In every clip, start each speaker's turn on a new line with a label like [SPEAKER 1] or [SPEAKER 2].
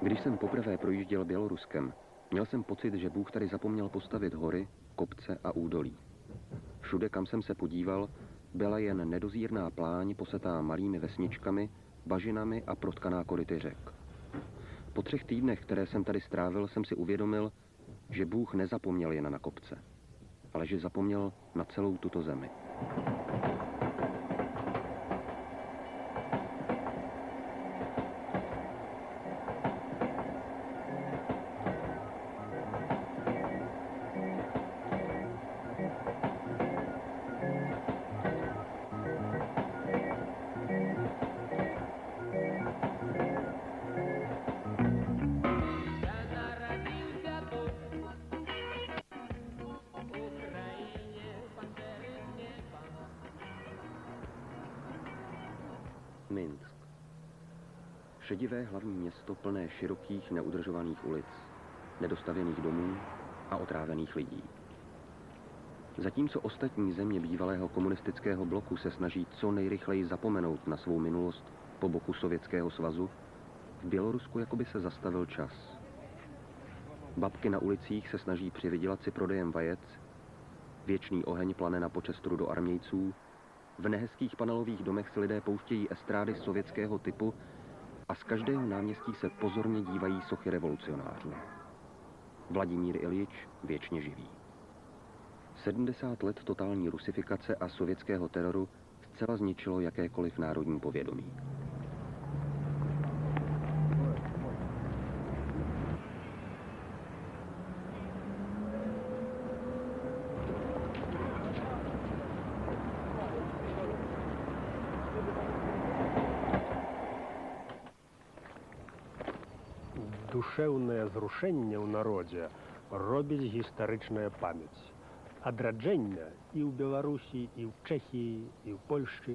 [SPEAKER 1] Když jsem poprvé projížděl Běloruskem, měl jsem pocit, že Bůh tady zapomněl postavit hory, kopce a údolí. Všude, kam jsem se podíval, byla jen nedozírná pláň posetá malými vesničkami, bažinami a protkaná koryty řek. Po 3 týdnech, které jsem tady strávil, jsem si uvědomil, že Bůh nezapomněl jen na kopce, ale že zapomněl na celou tuto zemi. Minsk. Šedivé hlavní město plné širokých neudržovaných ulic, nedostavěných domů a otrávených lidí. Zatímco ostatní země bývalého komunistického bloku se snaží co nejrychleji zapomenout na svou minulost po boku Sovětského svazu, v Bělorusku jakoby se zastavil čas. Babky na ulicích se snaží přivydělat si prodejem vajec, věčný oheň plane na počest rudoarmějců, v nehezkých panelových domech si lidé pouštějí estrády sovětského typu a z každého náměstí se pozorně dívají sochy revolucionářů. Vladimír Iljič věčně živý. 70 let totální rusifikace a sovětského teroru zcela zničilo jakékoliv národní povědomí.
[SPEAKER 2] Душэўнае зрушэнне ў народзе робіць гістарычная памяць. Адраджэнне і ў Беларусі, і ў Чэхіі, і ў Польшчы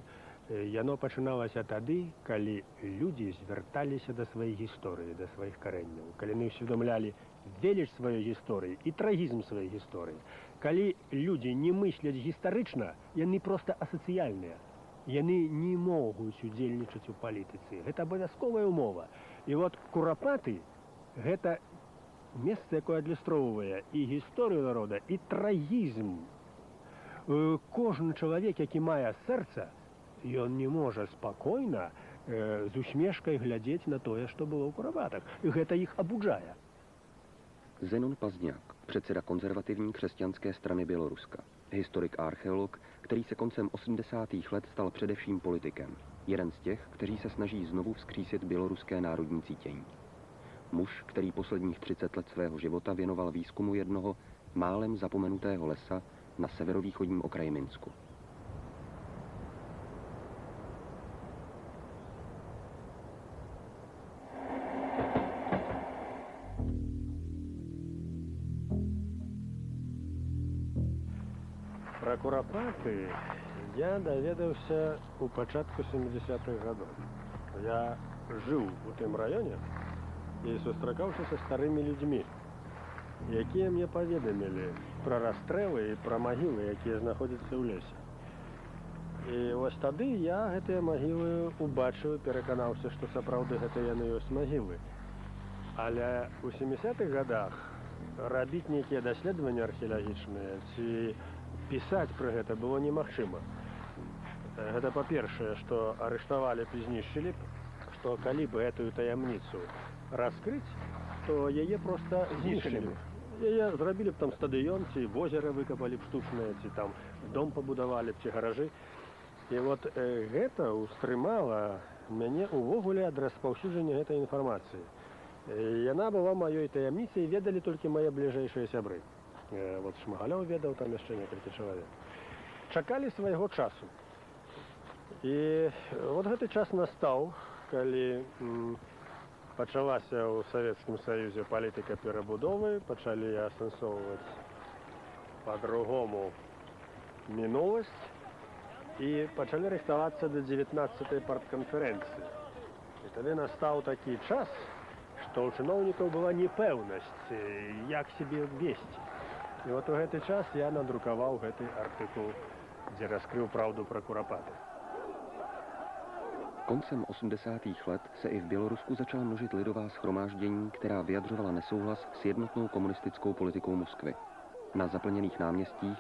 [SPEAKER 2] яно пачыналася тады, калі людзі звярталіся да сваёй гісторыі, да сваіх карэнняў, калі яны ўсведамлялі веліч сваёй гісторыі і трагізм сваёй гісторыі. Калі людзі не мысляць гістарычна, яны проста асацыяльныя. Яны не могуць удзельнічаць у палітыцы. Гэта абавязковая ўмова. І от Курапаты гэта месца, якое адлюстроўвае і гісторыю народа, і трагізм. Кожны чалавек, які мае сэрца, ён не можа спакойна з усмешкай глядзець на тое, што было ў Курапатах. І гэта іх абуджае.
[SPEAKER 1] Zenon Pazňák, předseda konzervativní křesťanské strany Běloruska, historik a archeolog, který se koncem 80. let stal především politikem. Jeden z těch, kteří se snaží znovu vzkřísit běloruské národní cítění. Muž, který posledních 30 let svého života věnoval výzkumu jednoho málem zapomenutého lesa na severovýchodním okraji Minsku.
[SPEAKER 2] Про Курапаты я даведаўся ў пачатку 70-х гадоў. Я жыў у тым раёне і сустракаўся са старымі людзьмі, якія мне паведамілі пра расстрэлы і пра магілы, якія знаходзяцца ў лесе. І вось тады я гэтыя магілы убачыў, пераканаўся, што сапраўды гэта яны ёсць магілы. Але ў 70-х гадах рабіць нейкія даследаванні археалагічныя ці пісаць пра гэта было немагчыма. Гэта па-першае, што арыштавалі б і знішчылі б, што калі б гэтую таямніцу раскрыць, то яе проста знішчылі б. Яе зрабілі б там стадыён, ці возера выкапалі б штучнае, ці там дом пабудавалі б, ці гаражы. І вот гэта ўстрымала мяне ўвогуле ад распаўсюджання гэтай інфармацыі. Яна была маёй таямніцай, ведалі толькі мае бліжэйшыя сябры. Вот Шмагалёў ведаў, там яшчэ некалькі чалавек. Чакалі свайго часу. І вот гэты час настаў, калі пачалася ў Савецкім Саюзе палітыка перабудовы, пачалі асэнсоўваць па-другому мінуласць і пачалі рыхтавацца да 19-й партканферэнцыі. І тады настаў такі час, што ў чыноўнікаў была непэўнасць, як сябе весці. І вот у гэты час я надрукаваў гэты артыкул, дзе раскрыў праўду пра Курапаты.
[SPEAKER 1] Koncem 80. let se i v Bělorusku začala množit lidová shromáždění, která vyjadřovala nesouhlas s jednotnou komunistickou politikou Moskvy. Na zaplněných náměstích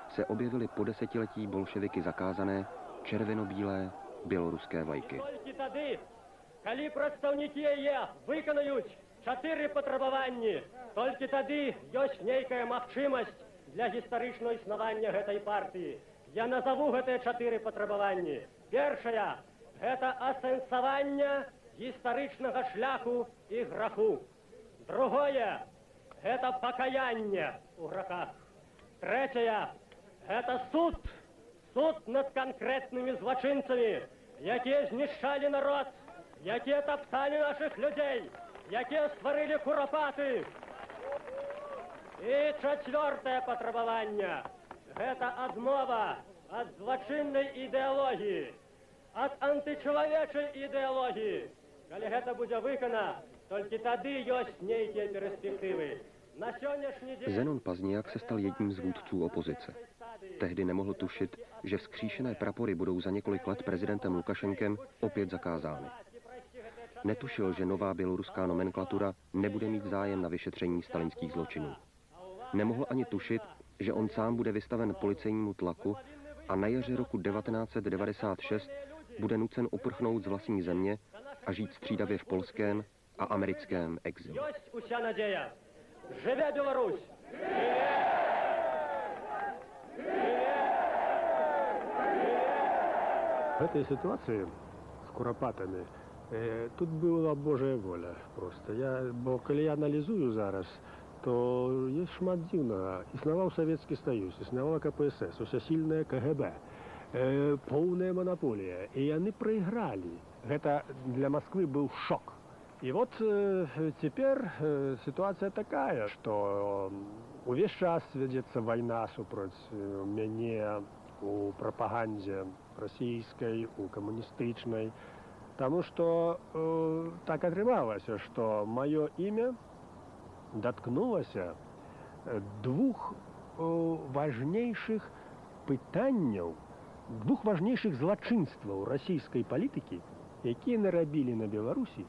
[SPEAKER 1] se objevily po desetiletí bolševiky zakázané červeno-bílé běloruské vlajky.
[SPEAKER 2] Коли представники ЕС виконують 4 патрабаванні, тільки тоді є нейкая магчимасць для гістарычного існавання гэтай партыі. Я назову гэтыя 4 патрабаванні. Першае – гэта асэнсаванне гістарычнага шляху і граху. Другое – гэта пакаянне ў грахах. Трэцяе – гэта суд. Суд над канкрэтнымі злачынцамі, якія знішчалі народ, якія тапталі наших людей, якія створили куропаты. І чацвёртае патрабаванне – гэта адмова ад злачыннай ідэалогіі, ад антычалавечай ідэалогіі. Калі гэта будзе выкана, толькі тады ёсць нейкія перспективy. На сённяшні дзень...
[SPEAKER 1] Zenon Pazniak se stal jedním z vůdců opozice. Tehdy nemohl tušit, že vzkříšené prapory budou za několik let prezidentem Lukašenkem opět zakázány. Netušil, že nová běloruská nomenklatura nebude mít zájem na vyšetření stalinských zločinů. Nemohl ani tušit, že on sám bude vystaven policejnímu tlaku a na jaře roku 1996 bude nucen uprchnout z vlastní země a žít střídavě v polském a americkém exilu.
[SPEAKER 2] Живе Беларусь! В этой ситуации с куропатами тут была Божая воля просто. Бо коли я аналізую зараз, то є шмат дзіўнага. Існаваў Савецкі Саюз, існавала КПСС, усясільная КГБ, поўная монополія. І яны прайгралі. Гэта для Москвы быў шок. И вот теперь ситуация такая, что увесь час ведется война супроть мяне у пропаганде российской, у коммунистычной, потому что так атрымалася, что мое имя доткнулося двух важнейших пытанняў, двух важнейших злачынстваў российской политики, якія нарабілі на Беларусі.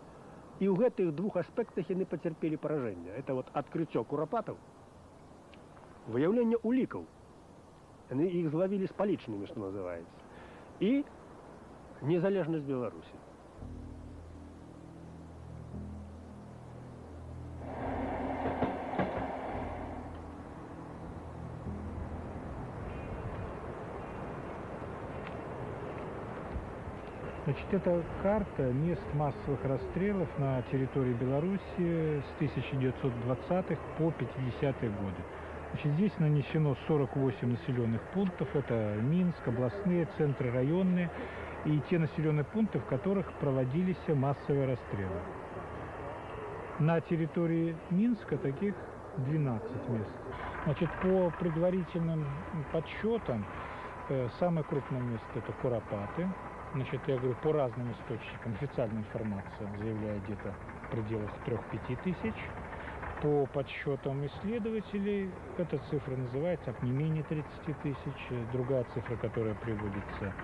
[SPEAKER 2] І ў гэтых двух аспектах яны пацярпелі паражэнне. Это вот адкрыццё курапатаў, выяўленне улікаў. Яны іх злавілі з палічнымі, што называецца. І незалежнасць Беларусі.
[SPEAKER 3] Значит, это карта мест массовых расстрелов на территории Беларуси с 1920-х по 50-е годы. Значит, здесь нанесено 48 населенных пунктов. Это Минск, областные центры, районные и те населенные пункты, в которых проводились массовые расстрелы. На территории Минска таких 12 мест. Значит, по предварительным подсчетам, самое крупное место – это Куропаты. Значит, я говорю, по разным источникам, официальная информация заявляет где-то в пределах 3-5 тысяч. По подсчетам исследователей, эта цифра называется не менее 30 тысяч. Другая цифра, которая приводится,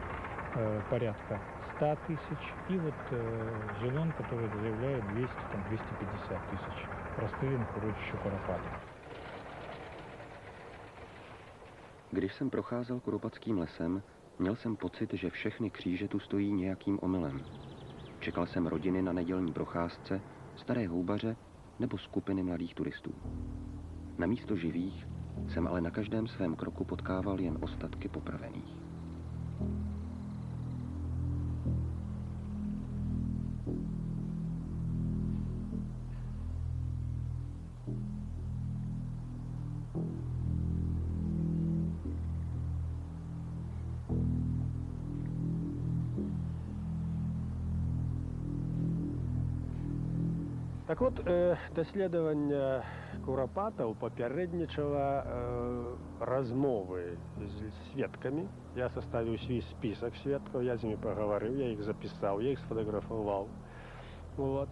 [SPEAKER 3] порядка 100 тысяч. И вот Зенон, который заявляет 200-250 тысяч расстрелянных урочищ Куропаты.
[SPEAKER 1] Když jsem procházel Kuropatským lesem, měl jsem pocit, že všechny kříže tu stojí nějakým omylem. Čekal jsem rodiny na nedělní procházce, staré houbaře nebo skupiny mladých turistů. Na místo živých jsem ale na každém svém kroku potkával jen ostatky popravených.
[SPEAKER 2] Так от, даследаванне курапатаў папярэднічала размовы з сведкамі. Я составіў свій спісак сведкаў, я з імі пагаварыў, я іх запісаў, я іх сфотаграфаваў. Вот.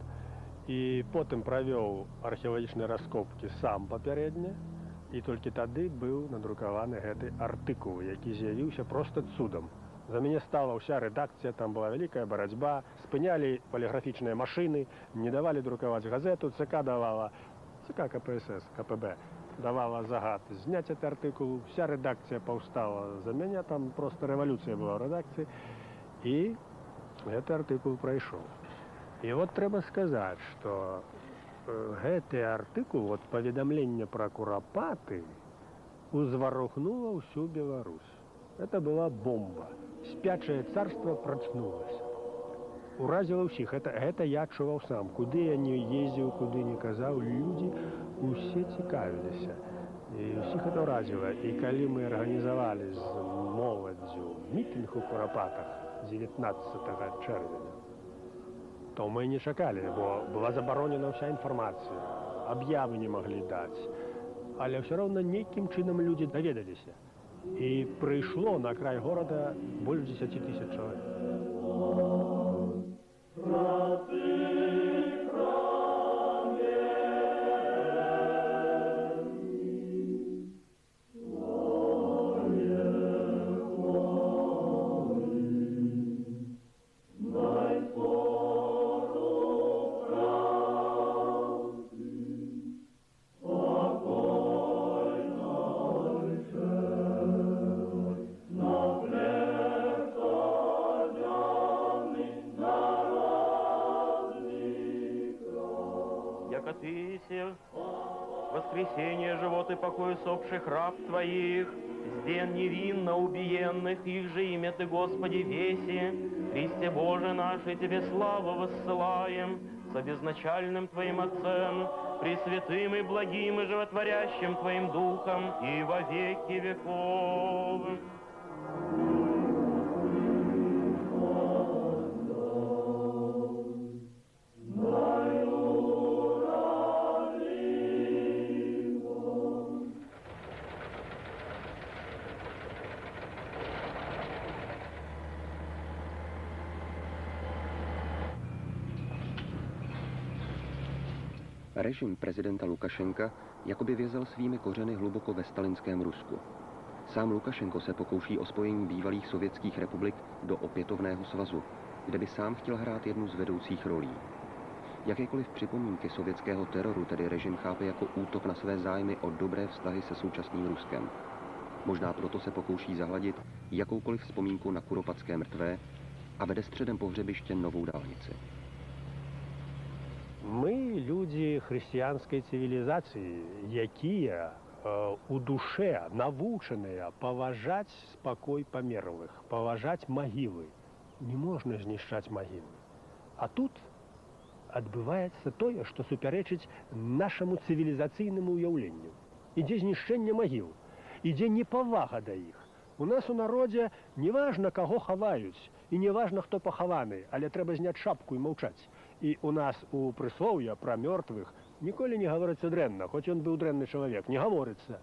[SPEAKER 2] І потым правёў археалагічныя раскопкі сам папярэдне, і толькі тады быў надрукаваны гэты артыкул, які з'явіўся проста цудам За мяне стала ўся рэдакцыя, там была вялікая барацьба, спынялі паліграфічныя машыны, не давалі друкаваць газету, ЦК КПСС, КПБ, давала загад зняць гэты артыкул, вся рэдакцыя паўстала за мяне, там проста рэвалюцыя была ў рэдакцыі, і гэты артыкул прайшоў. І вот трэба сказаць, што гэты артыкул, вот паведамленне пра курапаты, узварухнула ўсю Беларусь. Это была бомба. Спячае царство прачнулася. Уразіла ўсіх. Гэта я адчуваў сам. Куды я не ездзіў, куды не казаў, людзі усе цікавіліся. І ўсіх гэта ўразіла. І калі мы арганізавалі з моладдзю мітынг у Курапатах 19 чэрвеня, то мы не чакалі, бо была забаронена ўся інфармацыя. Аб'явы не маглі даць. Але ўсё роўна нейкім чынам людзі даведаліся. І прыйшло на край горада больш 10 000 чалавек.
[SPEAKER 4] Воскресение, живот и покой усопших раб Твоих, сден невинно убиенных, их же имя Ты, Господи, веси. Христе Боже наш, и Тебе славу воссылаем, с обезначальным Твоим Отцем, пресвятым и благим и животворящим Твоим Духом, и во веки веков.
[SPEAKER 1] Režim prezidenta Lukašenka jakoby vězel svými kořeny hluboko ve stalinském Rusku. Sám Lukašenko se pokouší o spojení bývalých sovětských republik do opětovného svazu, kde by sám chtěl hrát jednu z vedoucích rolí. Jakékoliv připomínky sovětského teroru tedy režim chápe jako útok na své zájmy o dobré vztahy se současným Ruskem. Možná proto se pokouší zahladit jakoukoliv vzpomínku na kuropatské mrtvé a vede středem pohřebiště novou dálnici.
[SPEAKER 2] Мы люди хрысціянскай цывілізацыі, якія у душе навучаныя паважаць спакой памерлых, паважаць магілы. Не можна знішчаць магілы. А тут адбываецца тое, што супярэчыць нашаму цывілізацыйнаму ўяўленню. Ідзе знішчэнне магіл, ідзе непавага да іх. У нас у народзе неважна, каго хаваюць, і неважна, хто пахаваны, але трэба зняць шапку і маўчаць. І у нас у прыслоўя пра мёртвых ніколі не гаворыцца дрэнна, хоць ён быў дрэнны чалавек, не гаворыцца.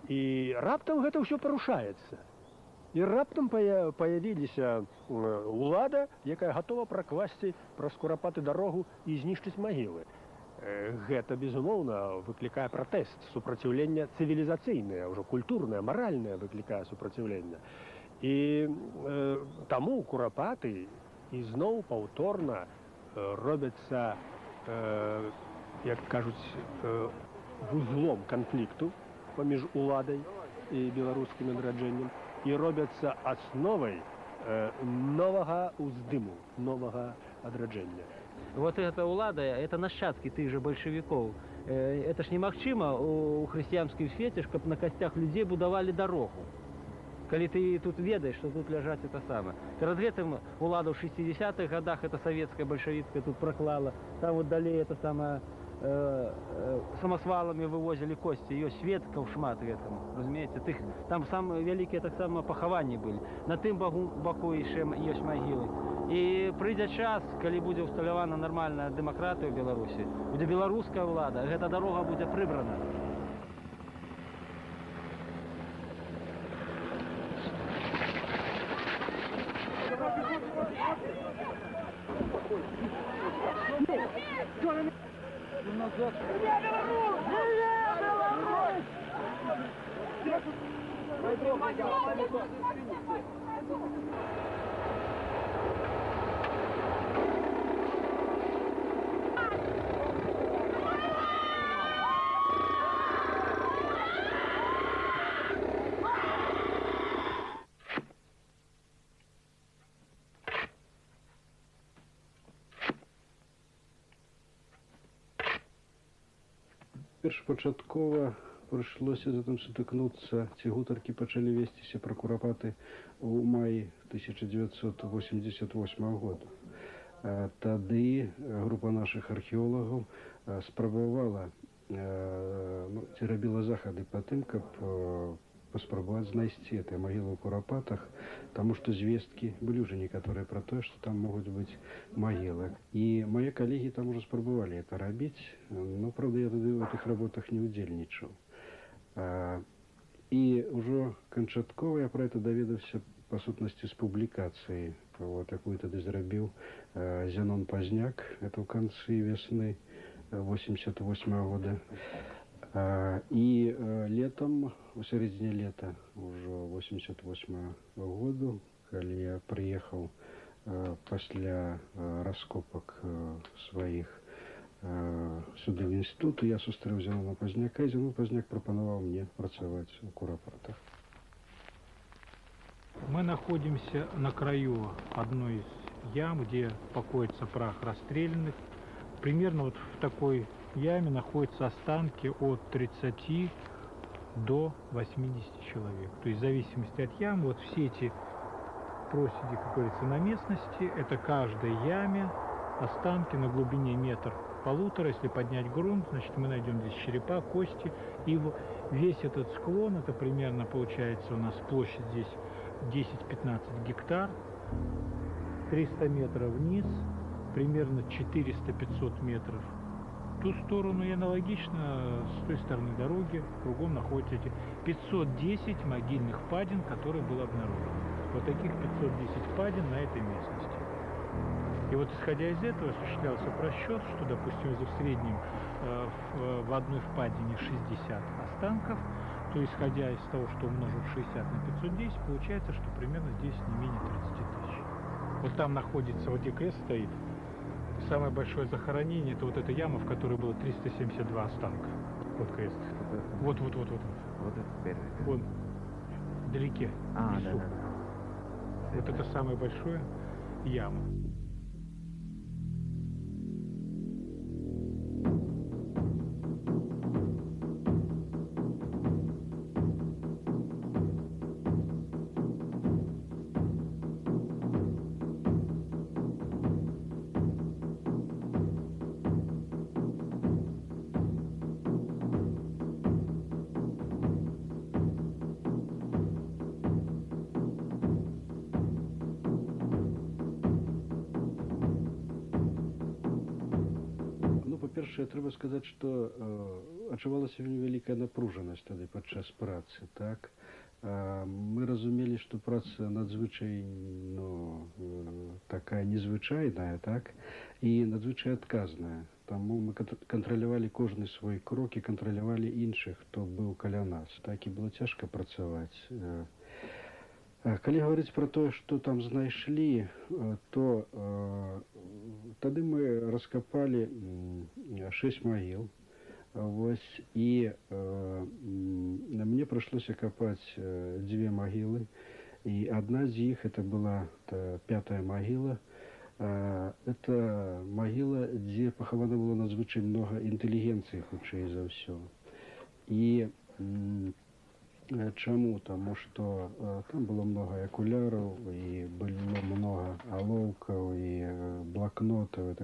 [SPEAKER 2] І раптам гэта ўсё парушаецца. І раптам паявіліся ўлада, якая гатова пракласці праз Курапаты дарогу і знішчыць магілы. Гэта, безумоўна, выклікае пратэст, супраціўленне цывілізацыйнае, ўжо культурнае, маральнае выклікае супраціўленне. І таму Курапаты ізноў паўторна робяцца, як кажуць, вузлом канфлікту паміж уладай і беларускім адраджэннем, і робяцца асновай новага ўздыму, новага адраджэння.
[SPEAKER 5] Вот эта улада, это нащадки тых же большевиков. Это ж немагчыма у хрысціянскім свеце, каб на касцях людзей будавалі дарогу. Калі ты тут ведаеш, што тут ляжаць это самае. Перад гэтым улада ў 60-х годах, это савецкая, бальшавіцкая, тут праклала. Там вот далей это самае, самасваламі вывозілі косці. Ёсць сведкаў шмат гэтаму, разумееце? Там самыя вялікія таксама пахаванні былі. На тым баку яшчэ ёсць магілы. І прыйдзе час, калі будзе ўсталявана нармальная дэмакратыя ў Беларусі, будзе беларуская ўлада, гэта дарога будзе прыбрана.
[SPEAKER 6] Беларусь! Першапачаткова прыйшлося затым сутыкнуцца, ці гутаркі пачалі весціся пра курапаты ў маі 1988 года. Тады група нашых археолагаў спрабавала, ці рабіла захады па тым, каб паспрабаваць знайсці гэтыя магілы ў курапатах, таму што звесткі былі ўжо некаторыя пра тое, што там могуць быць магілы. І мае калегі там ужо спрабавалі гэта рабіць, но, правда, я тады ў гэтых работах не ўдзельнічаў. І ўжо канчаткова я пра гэта даведаўся па сутнасці з публікацыі, якую тады зрабіў Зянон Пазняк, это ў канцы весны 88 года. І летом, у сярэдзіне лета ўжо 88 году, калі я прыехаў пасля раскопак сваіх сюды в інстытут, я сустрэў Зянона Пазняка, і Зянон Пазняк прапанаваў мне працаваць у курапатах.
[SPEAKER 3] Мы находимся на краю одной из ям, где покоится прах расстрелянных. Примерно вот в такой яме находятся останки от 30 до 80 человек. То есть в зависимости от ям, вот все эти проседи, как говорится, на местности, это каждой яме останки на глубине 1–1,5 метра. Если поднять грунт, значит мы найдем здесь черепа, кости. И весь этот склон, это примерно получается у нас площадь здесь 10–15 гектар, 300 метров вниз, примерно 400–500 метров в ту сторону, и аналогично с той стороны дороги кругом находятся эти 510 могильных впадин, которые были обнаружены. Вот таких 510 впадин на этой местности. И вот исходя из этого осуществлялся просчет, что, допустим, если в среднем в одной впадине 60 останков, то исходя из того, что умножив 60 на 510, получается, что примерно здесь не менее 30 тысяч. Вот там находится, вот где крест стоит, самое большое захоронение, это вот эта яма, в которой было 372 останка. Вот крест. Вот.
[SPEAKER 7] Вот это первый.
[SPEAKER 3] Вон, вдалеке, в лесу. Вот это самое большое яма.
[SPEAKER 6] Па-першае, трэба сказаць, што адчувалася вельмі вялікая напружанасць тады падчас працы. Так? Мы разумелі, што праца надзвычай такая незвычайная, так? І надзвычай адказная. Таму мы кантралявалі кожны свой крок і кантралявалі іншых, хто быў каля нас. Так і было цяжка працаваць. Калі гаварыць пра тое, што там знайшлі, то тады мы раскапалі 6 магіл. Вось, і мне прыйшлося капаць 2 магілы. І адна з іх, это была 5-я магіла. Это магіла, дзе пахавана было надзвычай многа інтэлігенцыі, хутчэй за ўсё. І чаму? Таму што там было многа акуляраў, і было многа алоўкаў, і блакнотаў.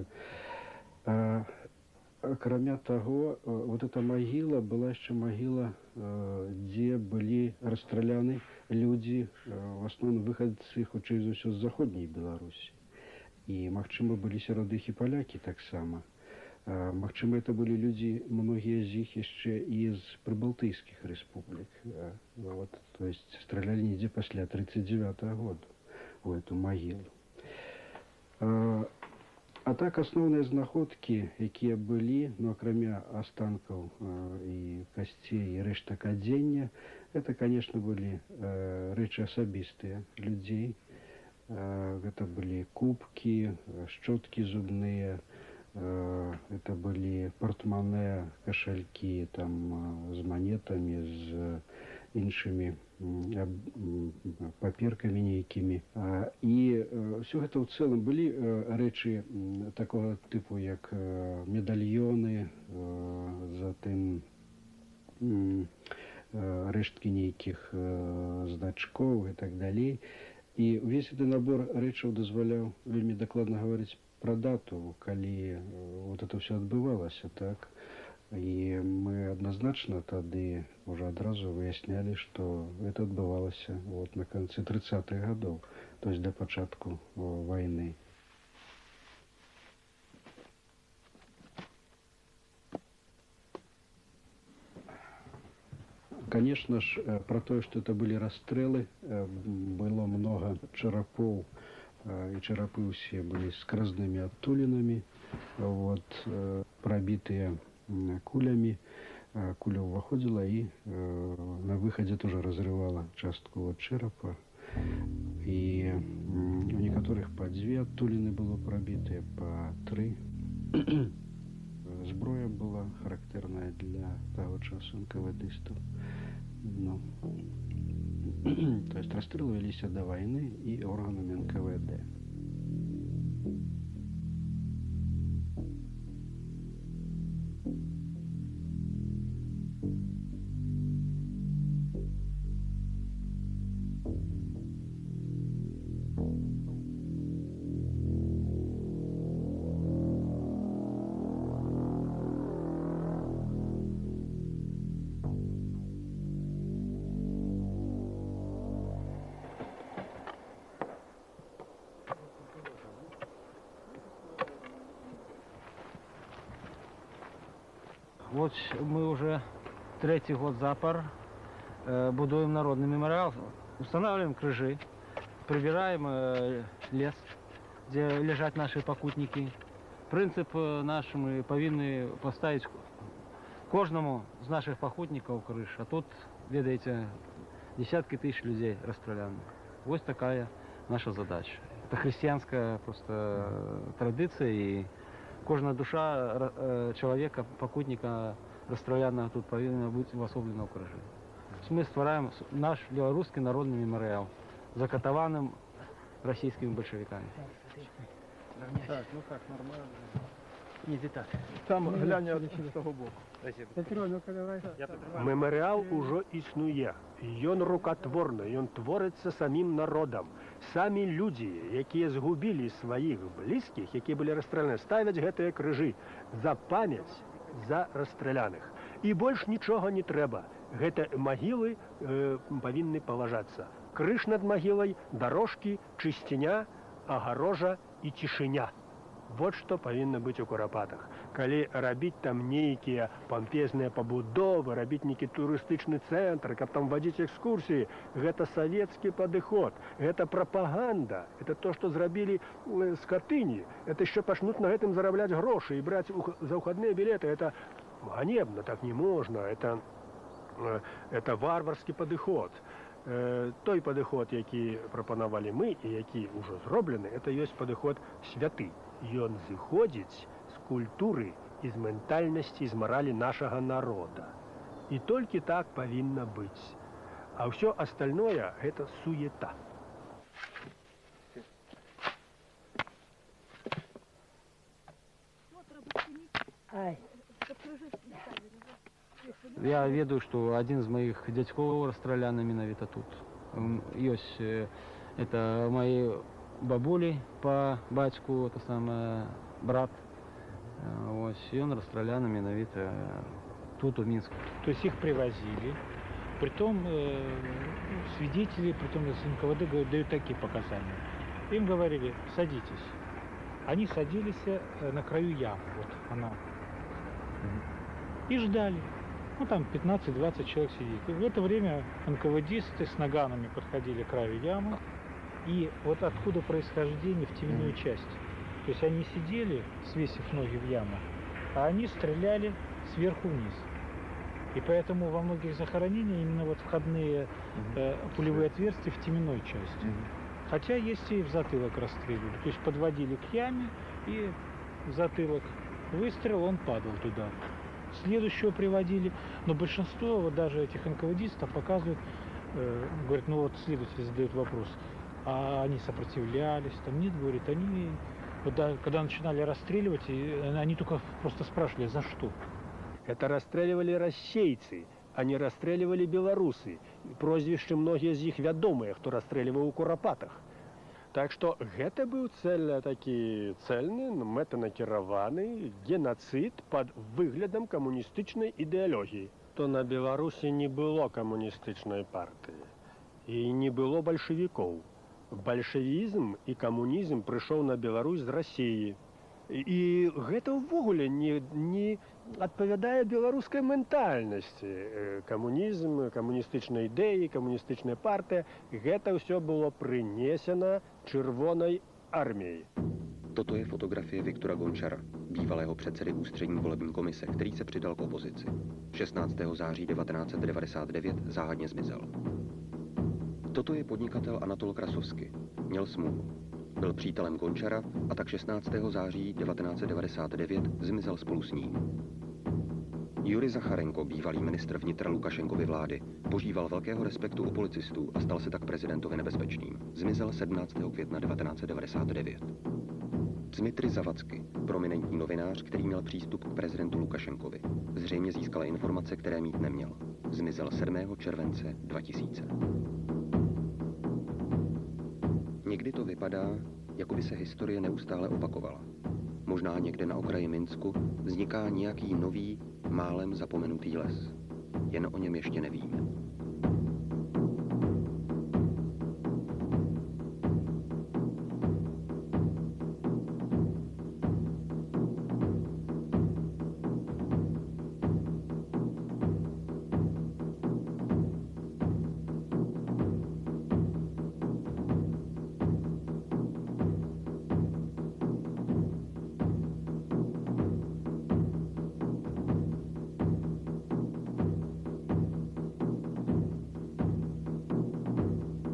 [SPEAKER 6] Акрамя таго, вот эта магіла была яшчэ магіла, дзе былі расстраляны людзі, в асноўным выхадцы, хутчэй за ўсё, з заходняй Беларусі. І, магчыма, былі сярод іх і палякі таксама. Магчыма, это былі людзі, многія з іх яшчэ і з прыбалтыйскіх рэспублік. То есть стралялі недзе пасля 1939 года у эту магілу. А так, асноўныя знаходкі, якія былі, акрамя астанкаў і касцей і рэштак адзення, Это, конечно, были речи особистые людей. Это были кубки, щетки зубные, это были портмоне, кошельки там, с монетами, с іншими паперками нейкими. І все гэта ў цэлым былі рэчы такого типу, як медальёны, затым рэшткі нейкіх значкоў і так далей. І увесь гэты набор рэчаў дазваляў вельмі дакладна гаварыць пра дату, калі вот это все адбывалася, так. І мы адназначна тады уже адразу выяснялі, што гэта адбывалася вот на канцы 30-х гадоў, то есть да пачатку вайны. Конечно ж, про то, что это были расстрелы, было много черепов, и черепы все были с сквозными оттулинами, вот, пробитые кулями. Куля выходила и на выходе тоже разрывала частку от черепа. И у некоторых по 2 оттулины было пробитые, по 3. Зброя была характерная для того часу НКВДистов. Ну, то есть расстрелы велись до войны и органами НКВД.
[SPEAKER 5] Вот мы уже 3-й год запар будуем народный мемориал, устанавливаем крыжи, прибираем лес, где лежат наши покутники. Принцип наш, мы повинны поставить кожному з наших покутников крыш, а тут, видите, десятки тысяч людей расстреляны. Вот такая наша задача. Это христианская просто традиция, и кожна душа человека, покутника расстрелянного тут повинна быть воссоблена в крыжи. Мы створяем наш белорусский народный мемориал, закатованным российскими большевиками.
[SPEAKER 2] Так, ну как, нормально.
[SPEAKER 5] Не так.
[SPEAKER 2] Там глянь з того боку. Меморіал ужо існуе. Ён рукотворны, ён творыцца самім народам. Самі людзі, якія згубілі сваіх блізкіх, якія былі расстраляны, ставяць гэтыя крыжы за памяць за расстраляных. І больш нічога не трэба. Гэта магілы павінны паважацца. Крыж над магілай, дарожкі, чысціня, агарожа і цішыня. Вот што павінна быць у Курапатах. Калі рабіць там нейкія пампезныя пабудовы, рабіць нейкі турыстычны цэнтр, каб там вадзіць экскурсіі, гэта савецкі падыход, гэта прапаганда, это то, што зрабілі з Катыні. Это яшчэ пачнуць на гэтым зарабляць грошы і браць за ўхадныя білеты. Это ганебна, так не можна, это варварскі падыход. Той падыход, які прапанавалі мы і які ўжо зроблены, это ёсць падыход святы. Ён зыходзіць з культуры і з ментальнасці, з маралі нашага народа. І толькі так павінна быць. А ўсё астальное гэта суета.
[SPEAKER 5] Я ведаю, что один из моих дядьков расстрелян менавіта тут. Ёсць это мои бабули по бацьку, это самое брат. Вот, и он расстрелян менавіта тут, у Минске.
[SPEAKER 3] То есть их привозили, притом свидетели, притом из НКВД дают такие показания. Им говорили, садитесь. Они садились на краю ямы, вот она. И ждали. Ну там 15-20 человек сидит. И в это время НКВДисты с наганами подходили к краю ямы. И вот откуда происхождение в темную часть. То есть они сидели, свесив ноги в яму, а они стреляли сверху вниз. И поэтому во многих захоронениях именно вот входные пулевые отверстия в теменной части. Хотя есть и в затылок расстреливали. То есть подводили к яме и в затылок выстрел, он падал туда. Следующего приводили, но большинство вот даже этих НКВДистов показывают, говорят, ну вот следователь задает вопрос, а они сопротивлялись, там нет, говорит, они, вот, да, когда начинали расстреливать, они только просто спрашивали, за что?
[SPEAKER 2] Это расстреливали расейцы, а не расстреливали белорусы. Прозвішчы многія з іх вядомыя, хто расстрэльваў у курапатах. Так што гэта быў такі цэльны, мэтанакіраваны генацыд пад выглядам камуністычнай ідэалогіі. То на Беларусі не было камуністычнай партыі і не было бальшавікоў. Бальшавізм і камунізм прыйшоў на Беларусь з Расіі. І гэта ўвогуле не адпавядае беларускай ментальнасці. Камунізм, камуністычныя ідэі, камуністычная партыя, гэта ўсё было прынесена Červenej armii.
[SPEAKER 1] Toto je fotografie Viktora Gončara, bývalého předsedy ústřední volební komise, který se přidal k opozici. 16. září 1999 záhadně zmizel. Toto je podnikatel Anatol Krasovsky. Měl smůlu. Byl přítelem Gončara a tak 16. září 1999 zmizel spolu s ním. Jurij Zacharenko, bývalý ministr vnitra Lukašenkovy vlády, požíval velkého respektu u policistů a stal se tak prezidentovi nebezpečným. Zmizel 17. května 1999. Dmitry Zavadsky, prominentní novinář, který měl přístup k prezidentu Lukašenkovi, zřejmě získal informace, které mít neměl. Zmizel 7. července 2000. Někdy to vypadá, jako by se historie neustále opakovala. Možná někde na okraji Minsku vzniká nějaký nový, málem zapomenutý les. Jen o něm ještě nevíme.